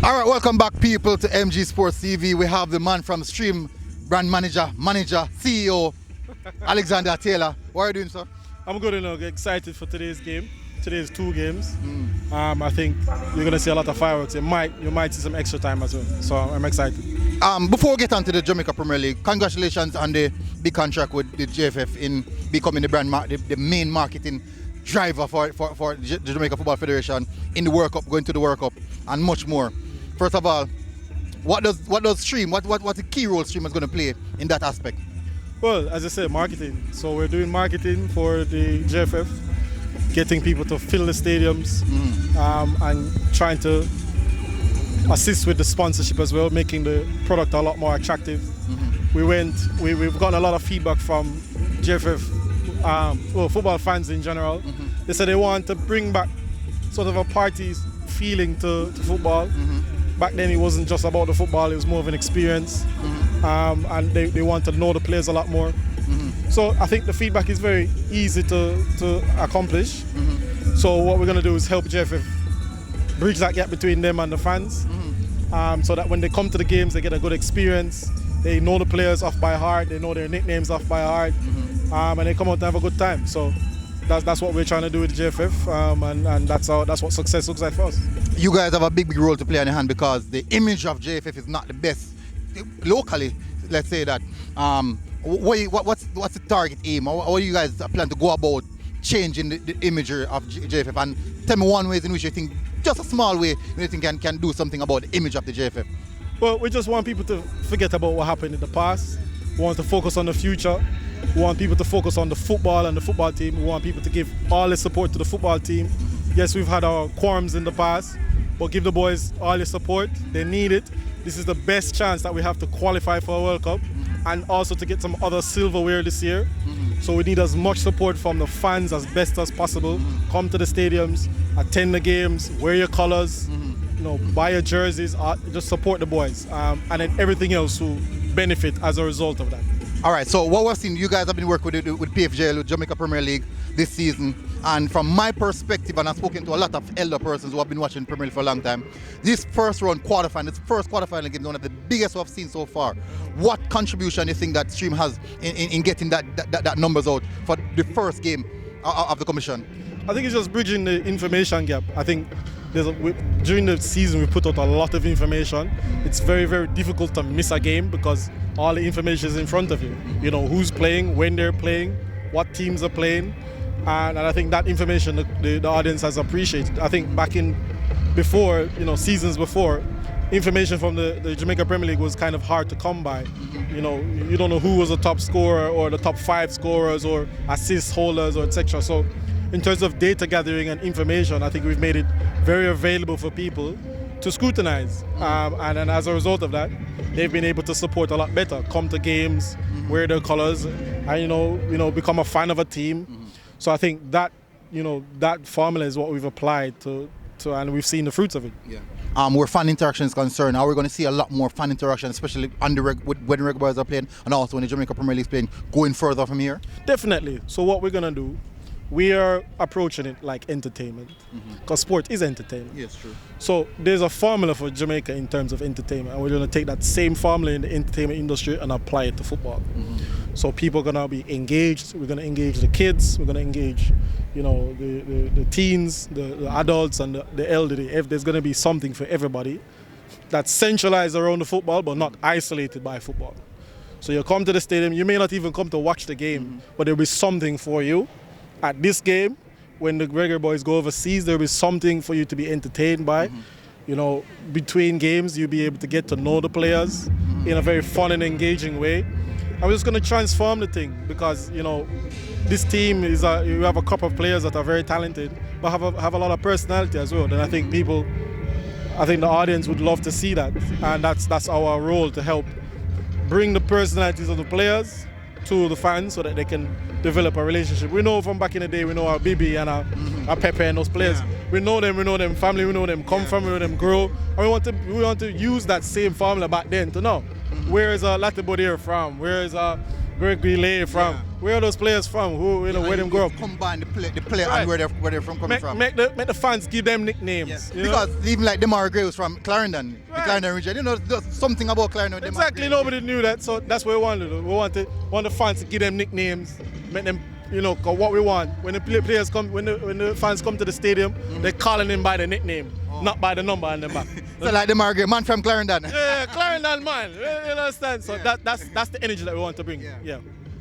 All right, welcome back, people, to MG Sports TV. We have the man from Stream, brand manager, CEO, Alexander Taylor. What are you doing, sir? I'm good, excited for today's game. Today's two games. I think you're going to see a lot of fireworks. You might see some extra time as well. So I'm excited. Before we get on to the Jamaica Premier League, congratulations on the big contract with the JFF in becoming the main marketing driver for the Jamaica Football Federation in the World Cup, going to the World Cup, and much more. First of all, what does Stream, what's the key role Stream is going to play in that aspect? Well, as I said, marketing. So we're doing marketing for the JFF, getting people to fill the stadiums, and trying to assist with the sponsorship as well, making the product a lot more attractive. We've gotten a lot of feedback from JFF, football fans in general. They said they want to bring back sort of a party feeling to football. Back then it wasn't just about the football, it was more of an experience, and they want to know the players a lot more. So I think the feedback is very easy to accomplish. So what we're going to do is help JFF bridge that gap between them and the fans, so that when they come to the games they get a good experience, they know the players off by heart, they know their nicknames off by heart, and they come out and have a good time. So that's what we're trying to do with the JFF, and that's what success looks like for us. You guys have a big role to play on your hand because the image of JFF is not the best locally. Let's say that. What's the target aim? How do you guys plan to go about changing the imagery of JFF? And tell me one way in which you think, just a small way, you think can do something about the image of the JFF. Well, we just want people to forget about what happened in the past. We want to focus on the future. We want people to focus on the football and the football team. We want people to give all the support to the football team. Yes, we've had our qualms in the past, but give the boys all the support. They need it. This is the best chance that we have to qualify for a World Cup and also to get some other silverware this year. So we need as much support from the fans as best as possible. Come to the stadiums, attend the games, wear your colors, buy your jerseys, just support the boys, and then everything else will benefit as a result of that. All right, so what we're seeing, you guys have been working with PFJL, with Jamaica Premier League this season, and from my perspective, and I've spoken to a lot of elder persons who have been watching Premier League for a long time, this first quarterfinal game is one of the biggest we've seen so far. What contribution do you think that Stream has in getting that numbers out for the first game of the commission? I think it's just bridging the information gap. I think during the season we put out a lot of information. It's very difficult to miss a game because all the information is in front of you. You know who's playing, when they're playing, what teams are playing, and I think that information the audience has appreciated. I think back in before, seasons before, information from the Jamaica Premier League was kind of hard to come by. You don't know who was the top scorer or the top 5 scorers or assist holders or etc. So in terms of data gathering and information, I think we've made it very available for people to scrutinize, and as a result of that, they've been able to support a lot better, come to games, wear their colors, and become a fan of a team. So I think that that formula is what we've applied to and we've seen the fruits of it. Yeah. Where fan interaction is concerned, are we going to see a lot more fan interaction, especially when the Reggae Boyz are playing, and also when the Jamaica Premier League is playing, going further from here? Definitely. So what we're going to do, we are approaching it like entertainment, because sport is entertainment. Yes, true. So there's a formula for Jamaica in terms of entertainment, and we're going to take that same formula in the entertainment industry and apply it to football. So people are going to be engaged. We're going to engage the kids. We're going to engage, the teens, the adults, and the elderly. If there's going to be something for everybody that's centralized around the football, but not isolated by football. So you come to the stadium. You may not even come to watch the game, but there'll be something for you. At this game, when the Reggae Boyz go overseas, there will be something for you to be entertained by. Between games, you'll be able to get to know the players in a very fun and engaging way. And we're just going to transform the thing because, this team you have a couple of players that are very talented, but have a lot of personality as well. And I think the audience would love to see that. And that's our role, to help bring the personalities of the players to the fans so that they can develop a relationship. We know from back in the day, we know our Bibi and our Pepe and those players. Yeah. We know them family, we know them come from, we know them grow. And we want to use that same formula back then to know where is Latibodere from, where is Gregory Lay from? Where are those players from? Who, where them grow up? Combine the play and where they're coming from. Make the fans give them nicknames. Yes. Because even like Demar Gray was from Clarendon, the Clarendon region. There's something about Clarendon. Exactly, nobody knew that, so that's what we wanted to do. We want the fans to give them nicknames, make them, what we want. When the players come, when the fans come to the stadium, they're calling them by the nickname, not by the number on the back. So like Demar Gray, man from Clarendon. Yeah, Clarendon man. You understand? So that's the energy that we want to bring.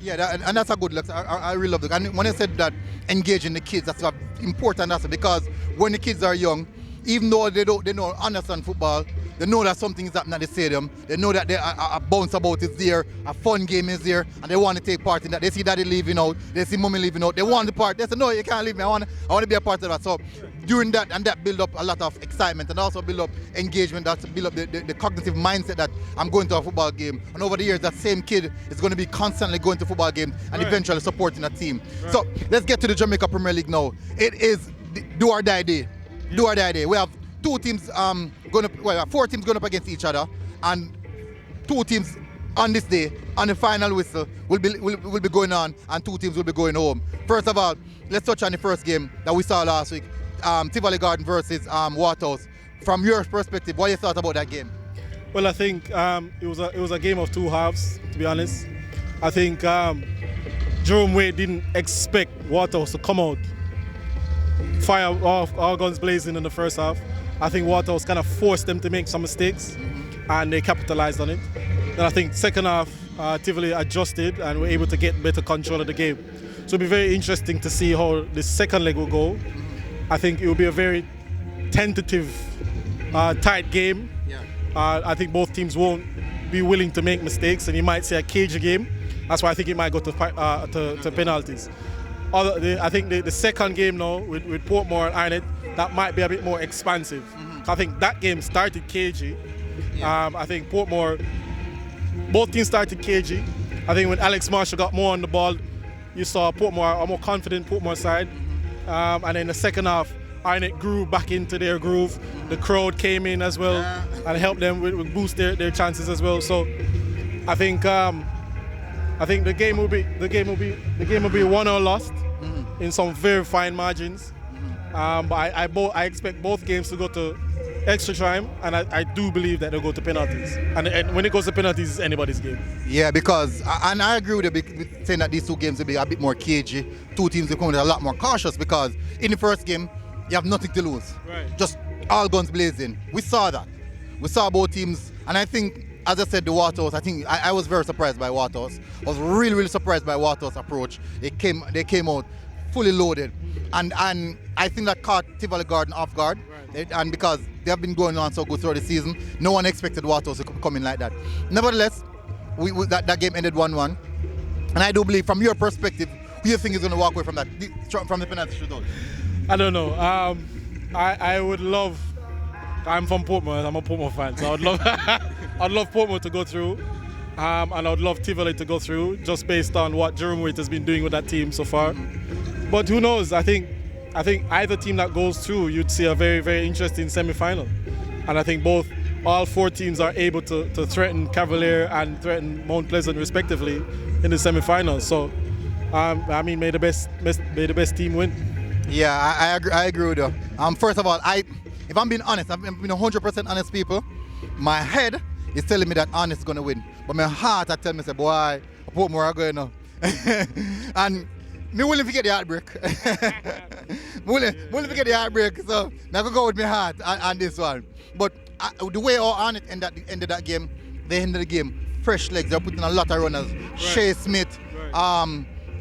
Yeah, and that's a good look. I really love it. And when I said that engaging the kids, that's important. That's because when the kids are young, even though they don't understand football, they know that something is happening at the stadium. They know that a bounce about is there, a fun game is there, and they want to take part in that. They see daddy leaving out, they see mommy leaving out. They want the part. They say, no, you can't leave me. I want to be a part of that. So during that, and that build up a lot of excitement and also build up engagement. That's build up the cognitive mindset that I'm going to a football game. And over the years, that same kid is going to be constantly going to football games and eventually supporting a team. So let's get to the Jamaica Premier League now. It is do or die day. Do or die day. We have four teams going up against each other, and two teams on this day, on the final whistle, will be going on, and two teams will be going home. First of all, let's touch on the first game that we saw last week, Tivoli Garden versus Waterhouse. From your perspective, what you thought about that game? Well, I think it was a game of two halves, to be honest. I think Jerome Wade didn't expect Waterhouse to come out, fire off all guns blazing in the first half. I think Waterhouse kind of forced them to make some mistakes, and they capitalized on it. Then I think second half, Tivoli adjusted and were able to get better control of the game. So it'll be very interesting to see how the second leg will go. I think it will be a very tentative, tight game. I think both teams won't be willing to make mistakes, and you might see a cagey game. That's why I think it might go to penalties. I think the second game now with Portmore and Arnett, that might be a bit more expansive. I think that game started cagey. I think Portmore, both teams started cagey. I think when Alex Marshall got more on the ball, you saw Portmore, a more confident Portmore side. And in the second half, Arnett grew back into their groove. The crowd came in as well and helped them with boost their chances as well. So I think the game will be won or lost in some very fine margins. But I expect both games to go to extra time, and I do believe that they'll go to penalties. And when it goes to penalties, it's anybody's game. Yeah, because, and I agree with you saying that these two games will be a bit more cagey. Two teams will come with a lot more cautious, because in the first game, you have nothing to lose. Just all guns blazing. We saw that. We saw both teams, and I think, as I said, the Waterhouse, I think I was very surprised by Waterhouse. I was really, really surprised by Waterhouse approach. They came out fully loaded. And I think that caught Tivoli Garden off guard. And because they have been going on so good throughout the season, no one expected Waterhouse to come in like that. Nevertheless, that game ended 1-1. And I do believe, from your perspective, who do you think is going to walk away from the penalty shootout? I don't know. I would love. I'm from Portmore. I'm a Portmore fan, so I'd love Portmore to go through, and I'd love Tivoli to go through, just based on what Jerome Waite has been doing with that team so far. But who knows? I think either team that goes through, you'd see a very, very interesting semi-final. And I think all four teams are able to threaten Cavalier and threaten Mount Pleasant respectively in the semi-final. So, I mean, may the best team win. Yeah, I agree with you. First of all, if I'm being honest, I'm being 100% honest, people. My head is telling me that Arnett is going to win, but my heart I tell me, say, boy, Portmore are going now. And me willing to get the heartbreak. willing to get the heartbreak, so I'm going to go with my heart on this one. But the way all Arnett ended that game, they ended the game fresh legs. They're putting a lot of runners. Shea Smith,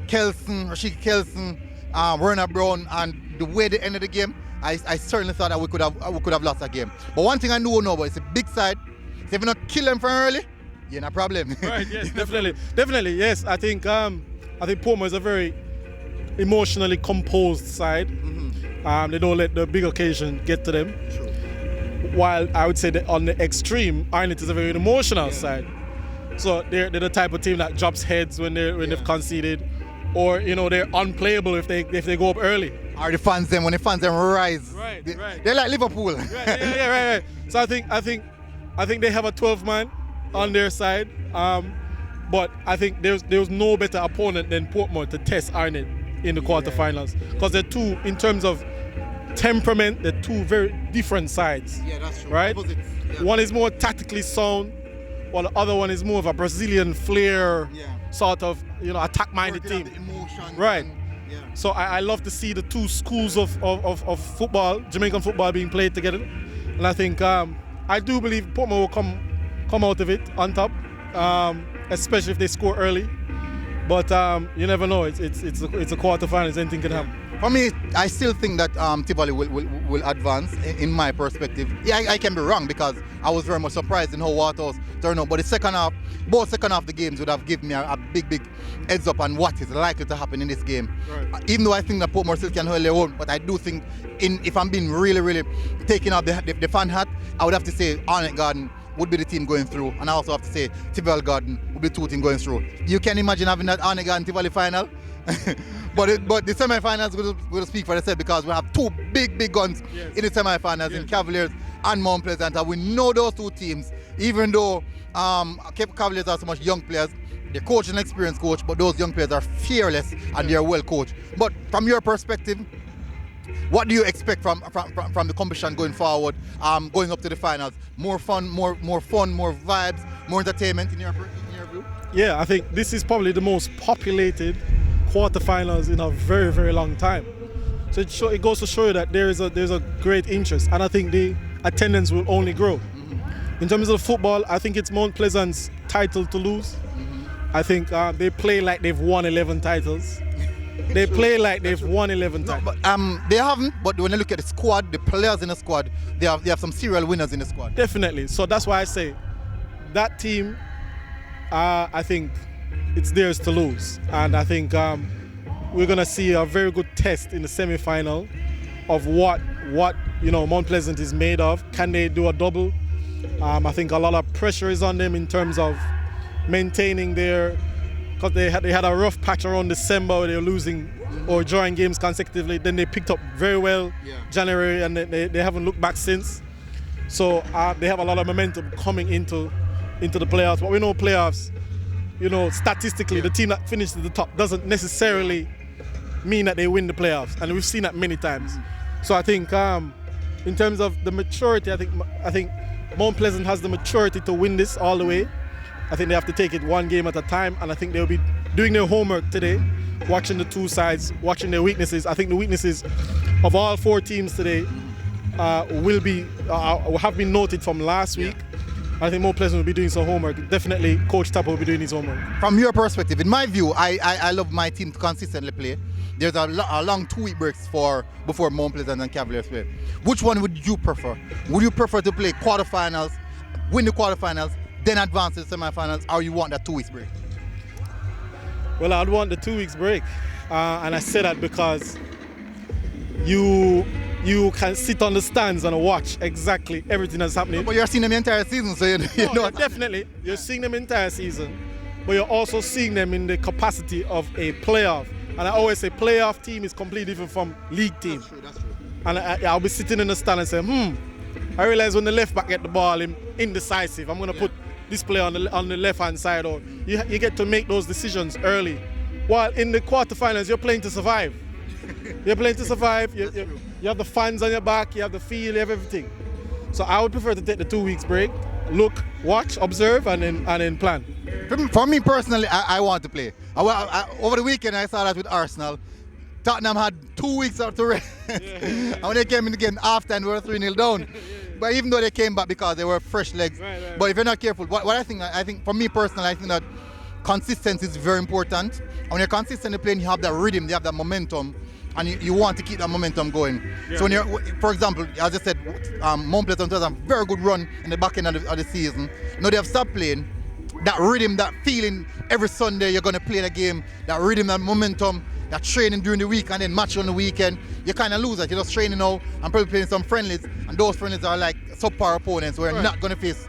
Kelson, Rashid Kelson, Werner Brown, and the way they ended the game, I certainly thought that we could have lost that game. But one thing I know now, it's a big side. So if you not kill them from early, you're not a problem. Right, yes, definitely, yes. I think Portmore is a very emotionally composed side. They don't let the big occasion get to them. True. While I would say that on the extreme, Arnett is a very emotional side. So they're the type of team that drops heads when they've conceded, or they're unplayable if they go up early. Or the fans when the fans rise. Right. They're like Liverpool. Right. So I think they have a 12-man on their side. But I think there's no better opponent than Portmore to test Arnett in the quarterfinals, because they're two, in terms of temperament, they're two very different sides. Yeah, that's true. Right? Yeah. One is more tactically sound, while the other one is more of a Brazilian flair, sort of, attack-minded team. Right. So I love to see the two schools of football, Jamaican football, being played together, and I think I do believe Portmore will come out of it on top, especially if they score early. But you never know. It's a quarterfinals. Anything can happen. For me, I still think that Tivoli will advance in my perspective. Yeah, I can be wrong because I was very much surprised in how Waterhouse turned out. But the second half, both second half of the games would have given me a big heads up on what is likely to happen in this game. Right. Even though I think that Portmore still can hold their own, but I do think, if I'm being really taking off the fan hat, I would have to say Arnett Garden would be the team going through, and I also have to say Tivoli Garden would be the two teams going through. You can imagine having that Arnett Garden Tivoli final. But the semi-finals will speak for themselves, because we have two big guns in the semi-finals, in Cavaliers and Mount Pleasant, and we know those two teams, even though Cavaliers are so much young players. The coach is an experienced coach, but those young players are fearless and they are well coached. But from your perspective, what do you expect from the competition going forward, going up to the finals? More fun, more vibes, more entertainment in your view? Yeah, I think this is probably the most populated quarterfinals in a very long time. So it goes to show you that there's a great interest, and I think the attendance will only grow. In terms of football, I think it's Mount Pleasant's title to lose. I think they play like they've won 11 titles. They play like they've won 11 titles. But, they haven't, but when you look at the squad, the players in the squad, they have some serial winners in the squad. Definitely. So that's why I say that team, I think it's theirs to lose. And I think we're going to see a very good test in the semi-final of what Mount Pleasant is made of. Can they do a double? I think a lot of pressure is on them in terms of maintaining because they had a rough patch around December where they were losing or drawing games consecutively. Then they picked up very well January, and they haven't looked back since. So they have a lot of momentum coming into the playoffs. But we know playoffs, statistically, the team that finishes at the top doesn't necessarily mean that they win the playoffs, and we've seen that many times. So I think in terms of the maturity, I think Mount Pleasant has the maturity to win this all the way. I think they have to take it one game at a time, and I think they'll be doing their homework today, watching the two sides, watching their weaknesses. I think the weaknesses of all four teams today will have been noted from last week. I think Mount Pleasant will be doing some homework. Definitely Coach Tapper will be doing his homework. From your perspective, in my view, I love my team to consistently play. There's a long 2-week breaks before Mount Pleasant and Cavaliers play. Which one would you prefer? Would you prefer to play quarterfinals, win the quarterfinals, then advance to the semi-finals, or you want that 2 weeks break? Well, I'd want the 2 weeks break, and I say that because you can sit on the stands and watch exactly everything that's happening. But you're seeing them the entire season, so you know. Definitely, you're seeing them the entire season, but you're also seeing them in the capacity of a playoff. And I always say playoff team is completely different from league team. That's true. And I'll be sitting in the stand and say, I realize when the left back get the ball indecisive, I'm going to put this player on the left-hand side. Or you get to make those decisions early. While in the quarterfinals, you're playing to survive. You're playing to survive. You have the fans on your back. You have the feel. You have everything. So I would prefer to take the 2 weeks break, look, watch, observe, and then plan. For me personally, I want to play. Over the weekend, I saw that with Arsenal. Tottenham had 2 weeks out to rest. And when they came in the game after, and we were 3-0 down. But even though they came back because they were fresh legs. Right. But if you're not careful, what I think for me personally, I think that consistency is very important. And when you're consistently playing, you have that rhythm, you have that momentum, and you want to keep that momentum going. Yeah. So when you're, for example, as I said, Mount Pleasant has a very good run in the back end of the season. Now they have stopped playing. That rhythm, that feeling, every Sunday you're going to play the game, that rhythm, that momentum, that training during the week and then match on the weekend, you kind of lose that. You're just training now and probably playing some friendlies, and those friendlies are like subpar opponents where you're not going to face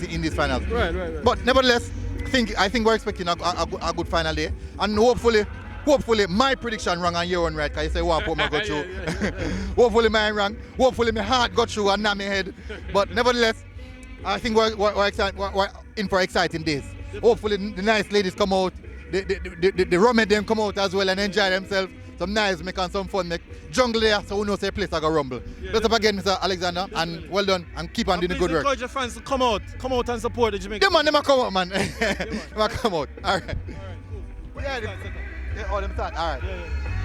it in these finals. Right. But nevertheless, I think we're expecting a good final day, and hopefully my prediction wrong and your one right, because you say one Portmore got through. Hopefully mine wrong. Hopefully my heart got through and not my head. But nevertheless, I think we're in for exciting days. Hopefully the nice ladies come out, the rummy them come out as well and enjoy themselves. Some nice make and some fun make. Jungle there, so we know say the place I go rumble. Bless up again, Mr. Alexander, and well done, and keep on doing the good work. Encourage your fans to come out and support the Jamaica. Them man, come out, man. Them come out. All right. All right, cool. Yeah, all them start. All right. Yeah.